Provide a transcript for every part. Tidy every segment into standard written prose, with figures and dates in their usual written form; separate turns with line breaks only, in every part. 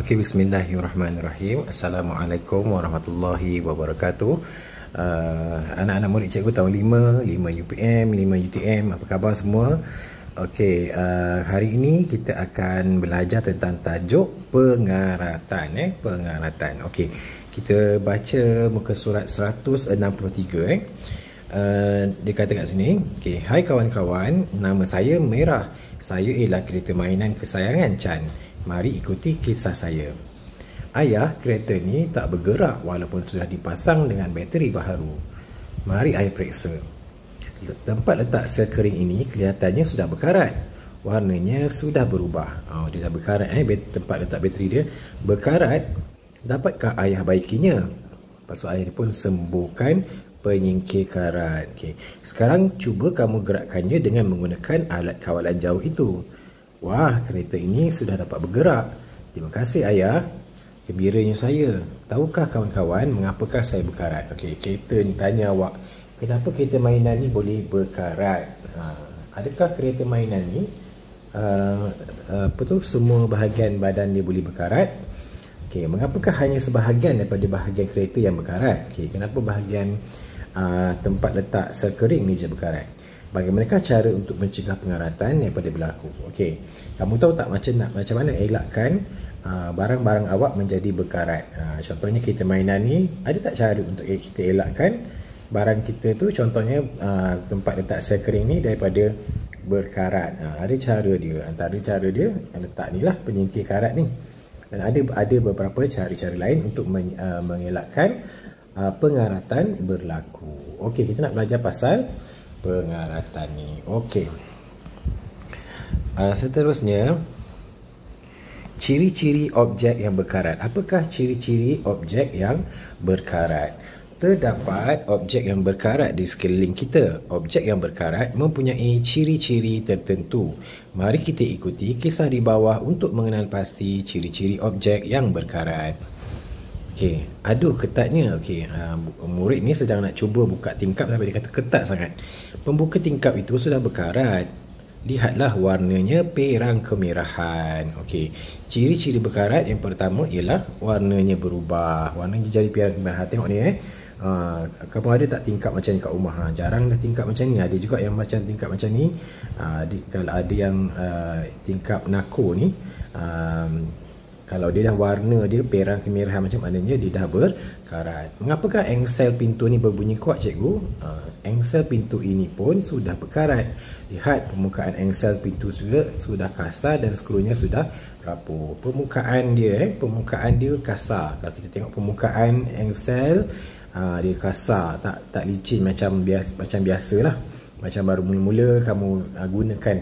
Okey, bismillahirrahmanirrahim. Assalamualaikum warahmatullahi wabarakatuh. Anak-anak murid cikgu tahun 5 UPM, 5 UTM, apa khabar semua? Okey, hari ini kita akan belajar tentang tajuk pengaratan. Pengaratan. Okey, kita baca muka surat 163. Dia kata kat sini, okay, hai kawan-kawan, nama saya Merah. Saya ialah kereta mainan kesayangan Chan. Mari ikuti kisah saya. Ayah, kereta ni tak bergerak walaupun sudah dipasang dengan bateri baharu. Mari ayah periksa. Tempat letak sel kering ini kelihatannya sudah berkarat. Warnanya sudah berubah. Dia dah berkarat. Tempat letak bateri dia berkarat. Dapatkah ayah baikinya? Lepas tu ayah pun sembuhkan penyingkir karat. Okay. Sekarang cuba kamu gerakkannya dengan menggunakan alat kawalan jauh itu. Wah, kereta ini sudah dapat bergerak. Terima kasih ayah. Gembiranya saya. Tahukah kawan-kawan mengapakah saya berkarat? Okey, kereta ni tanya awak, kenapa kereta mainan ni boleh berkarat? Adakah kereta mainan ni semua bahagian badan dia boleh berkarat? Okey, mengapakah hanya sebahagian daripada bahagian kereta yang berkarat? Okey, kenapa bahagian tempat letak sel kering ni je berkarat? Bagaimanakah cara untuk mencegah pengaratan daripada berlaku? Okey, kamu tahu tak macam mana elakkan barang-barang awak menjadi berkarat? Contohnya kereta mainan ni, ada tak cara untuk kita elakkan barang kita tu, contohnya tempat letak sel kering ni daripada berkarat? Ada cara dia. Antara cara dia letak ni lah, penyingkir karat ni. Dan ada beberapa cara-cara lain untuk mengelakkan pengaratan berlaku. Okey, kita nak belajar pasal pengaratan ni. Okey. Seterusnya, ciri-ciri objek yang berkarat. Apakah ciri-ciri objek yang berkarat? Terdapat objek yang berkarat di sekeliling kita. Objek yang berkarat mempunyai ciri-ciri tertentu. Mari kita ikuti kisah di bawah untuk mengenal pasti ciri-ciri objek yang berkarat. Okey, aduh ketatnya. Okey, murid ni sedang nak cuba buka tingkap tapi dia kata ketat sangat. Pembuka tingkap itu sudah berkarat. Lihatlah warnanya perang kemerahan. Okey, ciri-ciri berkarat yang pertama ialah warnanya berubah. Warnanya jadi perang kemerahan. Tengok ni kamu ada tak tingkap macam ni kat rumah? Jarang dah tingkap macam ni. Ada juga yang macam tingkap macam ni. Kalau ada yang tingkap nako ni, kalau dia dah warna dia perang kemerahan macam maknanya dia dah berkarat. Mengapakah engsel pintu ni berbunyi kuat, cikgu? Engsel pintu ini pun sudah berkarat. Lihat, permukaan engsel pintu juga sudah kasar dan skrunya sudah rapuh. Permukaan dia kasar. Kalau kita tengok permukaan engsel, dia kasar, tak licin macam biasalah. Macam baru mula-mula kamu gunakan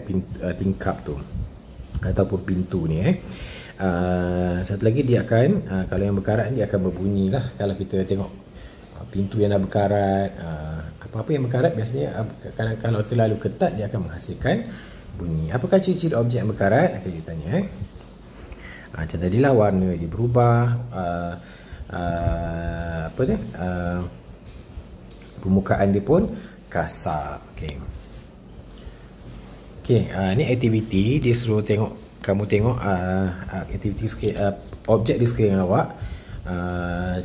tingkap tu ataupun pintu ni. Satu lagi dia akan kalau yang berkarat dia akan berbunyi lah. Kalau kita tengok pintu yang dah berkarat, apa-apa yang berkarat biasanya kalau terlalu ketat dia akan menghasilkan bunyi. Apakah ciri-ciri objek yang berkarat? Akan kita tanya. Macam tadilah, warna dia berubah, permukaan dia pun kasar. Okey, ni aktiviti dia suruh kamu tengok aktiviti objek di sekeliling awak.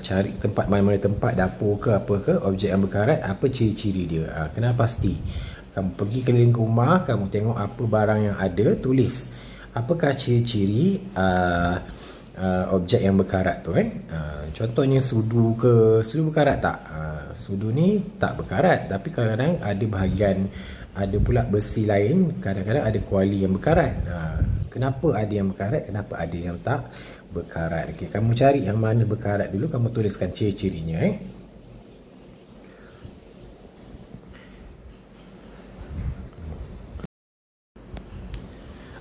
Cari tempat mana-mana, tempat dapur ke apa ke, objek yang berkarat, apa ciri-ciri dia. Kena pasti. Kamu pergi keliling rumah, kamu tengok apa barang yang ada, tulis apakah ciri-ciri objek yang berkarat tu. Contohnya sudu berkarat tak? Sudu ni tak berkarat, tapi kadang-kadang ada bahagian, ada pula besi lain, kadang-kadang ada kuali yang berkarat. Kenapa ada yang berkarat, kenapa ada yang tak berkarat? Okey, kamu cari yang mana berkarat dulu, kamu tuliskan ciri-cirinya.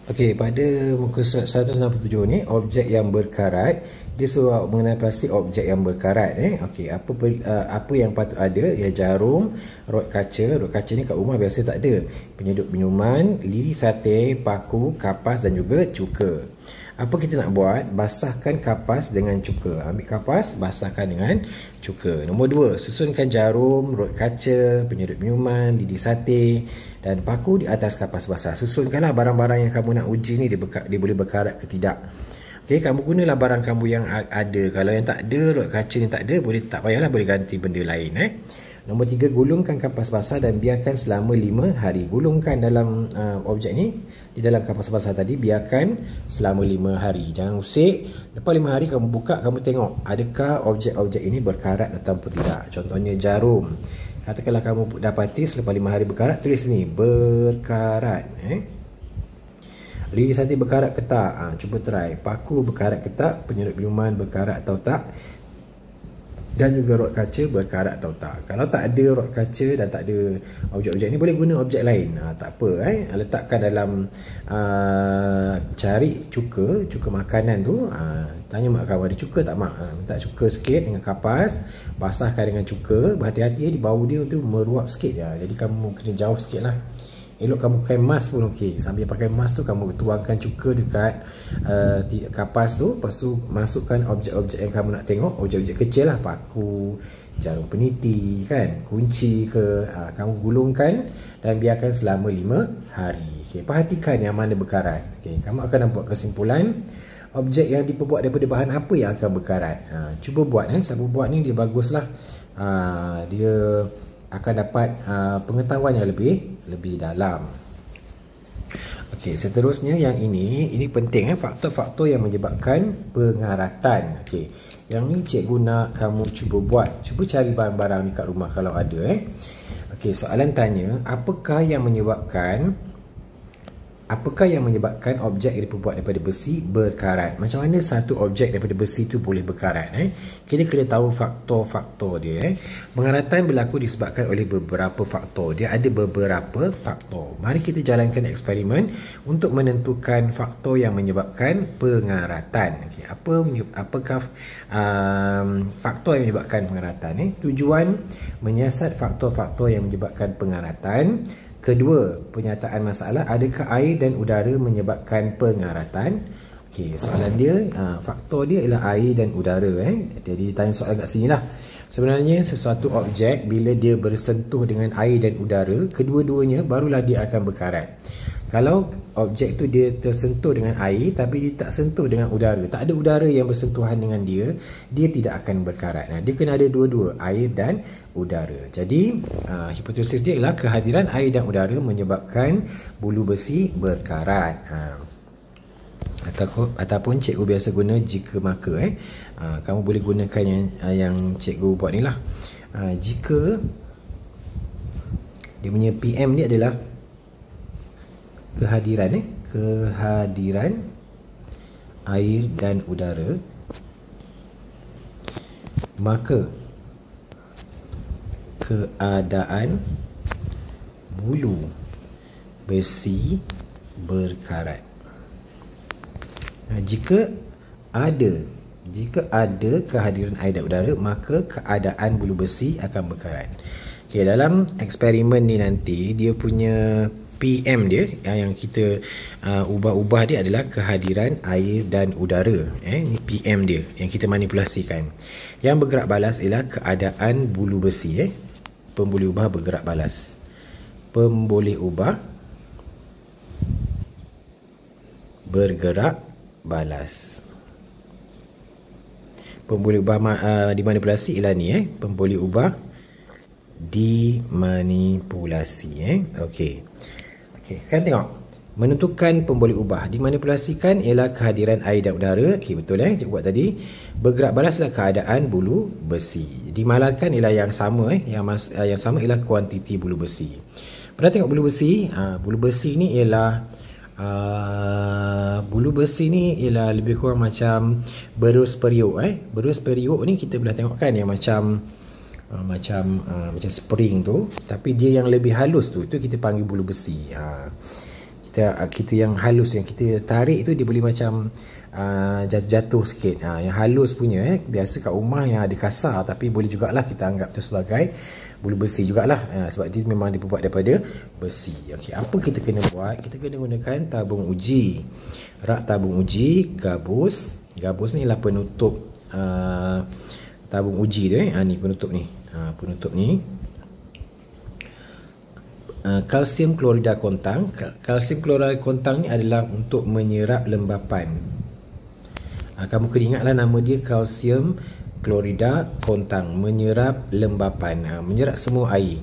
Okey, pada muka surat 167 ni, objek yang berkarat, dia suruh mengenal pasti objek yang berkarat. Okey, apa yang patut ada? Ya, jarum, rod kaca. Rod kaca ni kat rumah biasa tak ada. Penyedut minuman, lidi sate, paku, kapas dan juga cuka. Apa kita nak buat? Basahkan kapas dengan cuka. Ambil kapas, basahkan dengan cuka. Nombor 2, susunkan jarum, rod kaca, penyedut minuman, lidi sate dan paku di atas kapas basah. Susunkanlah barang-barang yang kamu nak uji ni, dia boleh berkarat ke tidak. Okey, kamu gunalah barang kamu yang ada. Kalau yang tak ada, rod kaca yang tak ada, boleh tak payahlah, boleh ganti benda lain. Nombor 3, gulungkan kapas basah dan biarkan selama 5 hari. Gulungkan dalam objek ni, di dalam kapas basah tadi, biarkan selama 5 hari. Jangan usik. Lepas 5 hari kamu buka, kamu tengok adakah objek-objek ini berkarat ataupun tidak. Contohnya jarum. Katakanlah kamu dapati selepas 5 hari berkarat, tulis ni berkarat. Lidi sate berkarat ke tak? Cuba try. Paku berkarat ke tak? Penyedut minuman berkarat atau tak? Dan juga rod kaca berkarat atau tak. Kalau tak ada rod kaca dan tak ada objek-objek ni, boleh guna objek lain. Tak apa. Letakkan dalam cari cuka makanan tu. Tanya mak kamu ada cuka tak mak? Minta cuka sikit dengan kapas, basahkan dengan cuka. Berhati-hati di bau dia tu meruap sikit je. Jadi kamu kena jauh sikit lah. Elok kamu pakai mask pun okey. Sambil pakai mask tu, kamu tuangkan cuka dekat kapas tu. Lepas tu masukkan objek-objek yang kamu nak tengok. Objek-objek kecil lah. Paku, jarum peniti kan, kunci ke. Kamu gulungkan dan biarkan selama 5 hari. Okay, perhatikan yang mana berkarat. Okay, kamu akan buat kesimpulan objek yang diperbuat daripada bahan apa yang akan berkarat. Cuba buat. Siapa buat ni dia baguslah. Dia akan dapat pengetahuan yang lebih dalam. Okey, seterusnya yang ini penting faktor-faktor yang menyebabkan pengaratan. Okey, yang ni cikgu nak kamu cuba buat. Cuba cari barang-barang ni kat rumah kalau ada. Okey, soalan tanya, apakah yang menyebabkan objek yang diperbuat daripada besi berkarat? Macam mana satu objek daripada besi tu boleh berkarat? Kita kena tahu faktor-faktor dia. Pengaratan berlaku disebabkan oleh beberapa faktor. Dia ada beberapa faktor. Mari kita jalankan eksperimen untuk menentukan faktor yang menyebabkan pengaratan. Okay, apakah faktor yang menyebabkan pengaratan? Tujuan menyiasat faktor-faktor yang menyebabkan pengaratan. Kedua, penyataan masalah, adakah air dan udara menyebabkan pengaratan? Okey, soalan dia, faktor dia ialah air dan udara. Jadi tanya soalan kat sini lah. Sebenarnya sesuatu objek bila dia bersentuh dengan air dan udara, kedua-duanya barulah dia akan berkarat. Kalau objek tu dia tersentuh dengan air tapi dia tak sentuh dengan udara, tak ada udara yang bersentuhan dengan dia, dia tidak akan berkarat. Dia kena ada dua-dua, air dan udara. Jadi hipotesis dia ialah kehadiran air dan udara menyebabkan bulu besi berkarat. Ataupun cikgu biasa guna jika maka. Kamu boleh gunakan yang cikgu buat ni lah. Jika dia punya PM ni adalah kehadiran air dan udara, maka keadaan bulu besi berkarat. Jika ada kehadiran air dan udara, maka keadaan bulu besi akan berkarat. Okay, dalam eksperimen ni nanti dia punya PM dia yang kita ubah-ubah dia adalah kehadiran air dan udara. Ini PM dia yang kita manipulasikan. Yang bergerak balas ialah keadaan bulu besi. Pemboleh ubah bergerak balas. Pemboleh ubah bergerak balas. Pemboleh ubah dimanipulasi ialah ni. Pemboleh ubah dimanipulasi. Okey. Kan tengok, menentukan pemboleh ubah dimanipulasikan ialah kehadiran air dan udara. Okey, betul cikgu buat tadi. Bergerak balaslah keadaan bulu besi. Dimalarkan ialah yang sama. Yang sama ialah kuantiti bulu besi. Pernah tengok bulu besi? Bulu besi ni ialah lebih kurang macam berus periuk. Berus periuk ni kita boleh tengok kan yang macam spring tu, tapi dia yang lebih halus tu kita panggil bulu besi. Kita yang halus yang kita tarik tu dia boleh macam jatuh-jatuh sikit. Yang halus punya biasa kat rumah yang ada kasar, tapi boleh jugalah kita anggap tu sebagai bulu besi jugalah, sebab dia memang dibuat daripada besi. Okey, apa kita kena buat? Kita kena gunakan tabung uji. Rak tabung uji, gabus ni ialah penutup tabung uji tu. Ni penutup ni. Kalsium klorida kontang. Kalsium klorida kontang ni adalah untuk menyerap lembapan. Kamu kena ingatlah nama dia kalsium klorida kontang, menyerap lembapan, menyerap semua air.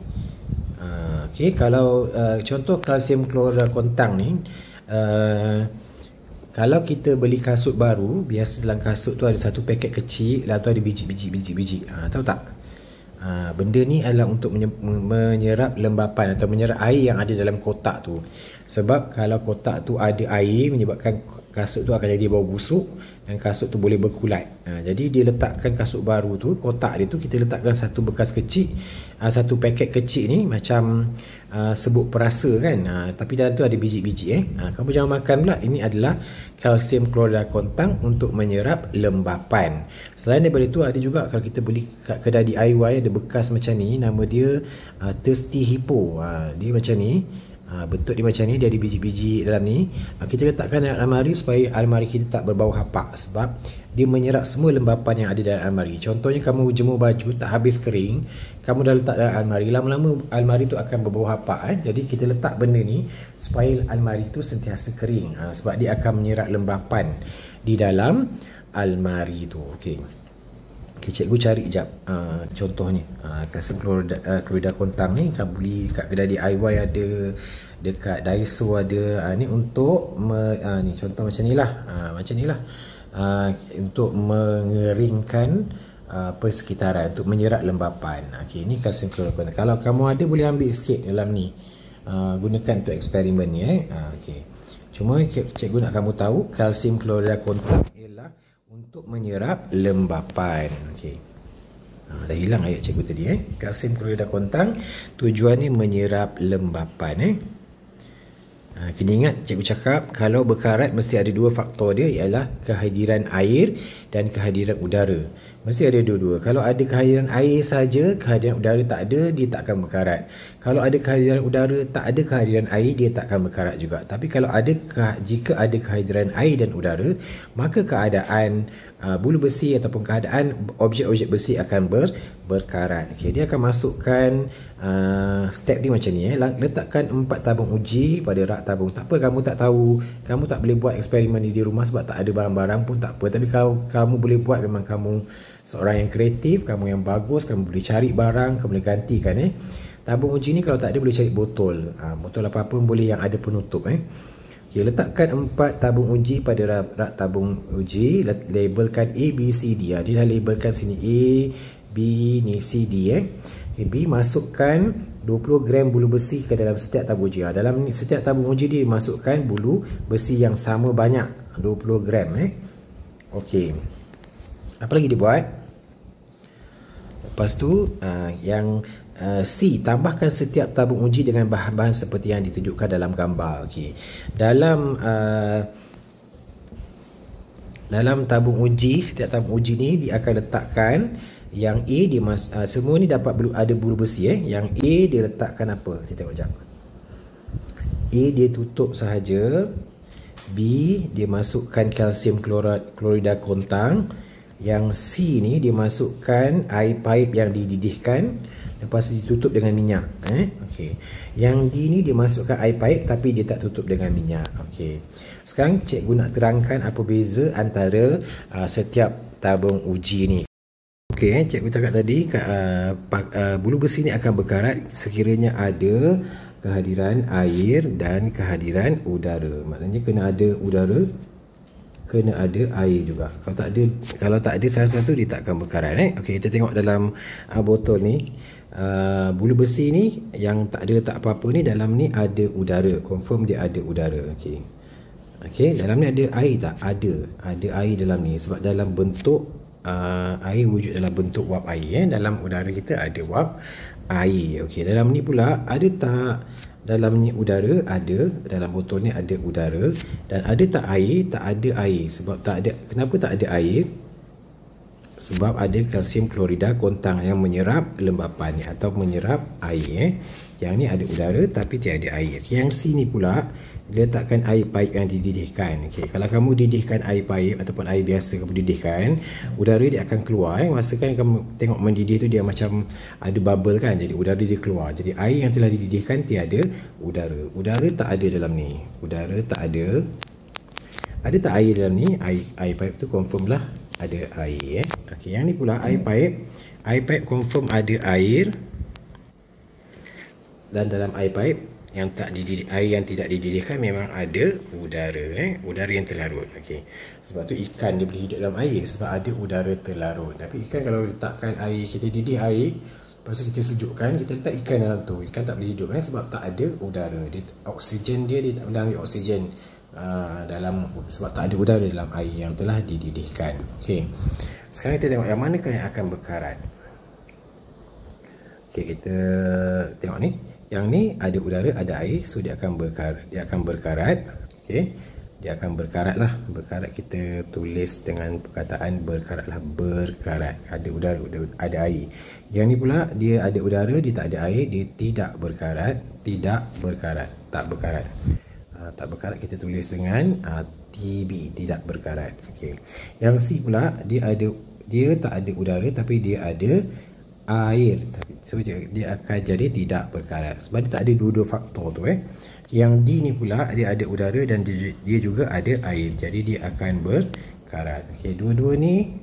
Okey, kalau contoh kalsium klorida kontang ni, kalau kita beli kasut baru, biasa dalam kasut tu ada satu paket kecil, lalu tu ada biji. Tahu tak? Benda ni adalah untuk menyerap lembapan atau menyerap air yang ada dalam kotak tu. Sebab kalau kotak tu ada air, menyebabkan kasut tu akan jadi bau busuk dan kasut tu boleh berkulat. Jadi dia letakkan kasut baru tu, kotak dia tu kita letakkan satu bekas kecil, satu paket kecil ni macam sebut perasa kan, tapi dalam tu ada biji-biji. Kamu jangan makan pula. Ini adalah kalsium klorida kontang untuk menyerap lembapan. Selain daripada itu, ada juga kalau kita beli kat kedai DIY ada bekas macam ni, nama dia Thirsty Hippo. Dia macam ni, bentuk dia macam ni, dia ada biji-biji dalam ni. Kita letakkan dalam almari supaya almari kita tak berbau hapak, sebab dia menyerap semua lembapan yang ada dalam almari. Contohnya kamu jemur baju tak habis kering, kamu dah letak dalam almari, lama-lama almari tu akan berbau hapak. Jadi kita letak benda ni supaya almari tu sentiasa kering, sebab dia akan menyerap lembapan di dalam almari tu. Okey, cikgu cari sekejap contohnya. Kalsium klorida kontang ni kamu beli kat kedai DIY ada, dekat Daiso ada. Ni untuk ni contoh macam ni lah, untuk mengeringkan persekitaran, untuk menyerap lembapan. Okey, ni kalsium klorida kontang. Kalau kamu ada boleh ambil sikit dalam ni, gunakan untuk eksperimen ni. Okey, cuma cikgu nak kamu tahu kalsium klorida kontang ialah untuk menyerap lembapan. Okey, dah hilang ayat cikgu tadi. Kalsium klorida kontang tujuannya menyerap lembapan. Kena ingat cikgu cakap kalau berkarat mesti ada dua faktor dia, ialah kehadiran air dan kehadiran udara. Mesti ada dua-dua. Kalau ada kehadiran air saja, kehadiran udara tak ada, dia tak akan berkarat. Kalau ada kehadiran udara, tak ada kehadiran air, dia tak akan berkarat juga. Tapi kalau jika ada kehadiran air dan udara, maka keadaan bulu besi ataupun keadaan objek-objek besi akan berkarat. Okey, dia akan masukkan step dia macam ni. Letakkan 4 tabung uji pada rak tabung. Tak apa kamu tak tahu, kamu tak boleh buat eksperimen ni di rumah sebab tak ada barang-barang pun tak apa. Tapi kalau kamu boleh buat, memang kamu seorang yang kreatif, kamu yang bagus, kamu boleh cari barang, kamu boleh gantikan. Tabung uji ni kalau tak ada boleh cari botol. Botol apa-apa boleh yang ada penutup. Okay, letakkan 4 tabung uji pada rak tabung uji. Labelkan A, B, C, D. Dia dah labelkan sini A, B, ni C, D. Okay, B masukkan 20 gram bulu besi ke dalam setiap tabung uji. Dalam setiap tabung uji dia masukkan bulu besi yang sama banyak, 20 gram. Okey, apa lagi dia buat? Lepas tu yang C, tambahkan setiap tabung uji dengan bahan-bahan seperti yang ditunjukkan dalam gambar. Okey, dalam tabung uji, setiap tabung uji ni dia akan letakkan yang A dia semua ni dapat ada bulu besi. Yang A dia letakkan apa? Saya tengok jap. A dia tutup sahaja. B dia masukkan kalsium klorida kontang. Yang C ni dia masukkan air paip yang dididihkan, lepas ditutup dengan minyak. Okey. Yang D ni dia masukkan air paip tapi dia tak tutup dengan minyak. Okey. Sekarang cikgu nak terangkan apa beza antara setiap tabung uji ni. Okey, cikgu cakap tadi bulu besi ni akan berkarat sekiranya ada kehadiran air dan kehadiran udara. Maknanya kena ada udara, kena ada air juga. Kalau tak ada salah satu, dia tak akan berkarat. Okey, kita tengok dalam botol ni. Bulu besi ni yang tak ada letak apa-apa ni, dalam ni ada udara. Confirm dia ada udara. Okey. Okey, dalam ni ada air tak? Ada air dalam ni sebab dalam bentuk air wujud dalam bentuk wap air. Dalam udara kita ada wap air. Okey, dalam ni pula ada tak? Dalam ni udara ada, dalam botol ni ada udara. Dan ada tak air? Tak ada air. Sebab tak ada. Kenapa tak ada air? Sebab ada kalsium klorida kontang yang menyerap lembapan ni atau menyerap air. Yang ni ada udara tapi tiada air. Yang C ni pula letakkan air paip yang dididihkan. Okey, kalau kamu didihkan air paip ataupun air biasa kamu didihkan, udara dia akan keluar. Masa kan kamu tengok mendidih tu dia macam ada bubble kan, jadi udara dia keluar. Jadi air yang telah dididihkan tiada udara. Udara tak ada dalam ni. Udara tak ada. Ada tak air dalam ni? Air pipe tu confirm lah ada air. Okey, yang ni pula air pipe. Air pipe confirm ada air. Dan dalam air pipe yang tak dididih, air yang tidak dididihkan memang ada udara, udara yang terlarut. Okey. Sebab tu ikan dia boleh hidup dalam air sebab ada udara terlarut. Tapi ikan kalau letakkan air, kita didih air, lepas tu kita sejukkan, kita letak ikan dalam tu, ikan tak boleh hidup sebab tak ada udara. Dia, oksigen dia tak boleh ambil oksigen dalam, sebab tak ada udara dalam air yang telah dididihkan. Okey. Sekarang kita tengok yang manakah yang akan berkarat. Okey, kita tengok ni. Yang ni ada udara, ada air, so dia akan berkarat. Okey. Dia akan berkarat lah. Berkarat kita tulis dengan perkataan berkarat lah. Berkarat. Ada udara, ada air. Yang ni pula dia ada udara, dia tak ada air, dia tidak berkarat. Tidak berkarat. Tak berkarat. Tak berkarat kita tulis dengan TB, tidak berkarat. Okey. Yang C pula dia tak ada udara tapi dia ada air. So dia akan jadi tidak berkarat sebab dia tak ada dua-dua faktor tu. Yang D ni pula dia ada udara dan dia juga ada air. Jadi dia akan berkarat. Okey, dua-dua ni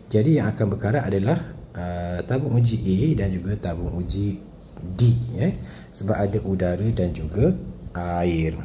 jadi yang akan berkarat adalah tabung uji A dan juga tabung uji D sebab ada udara dan juga air.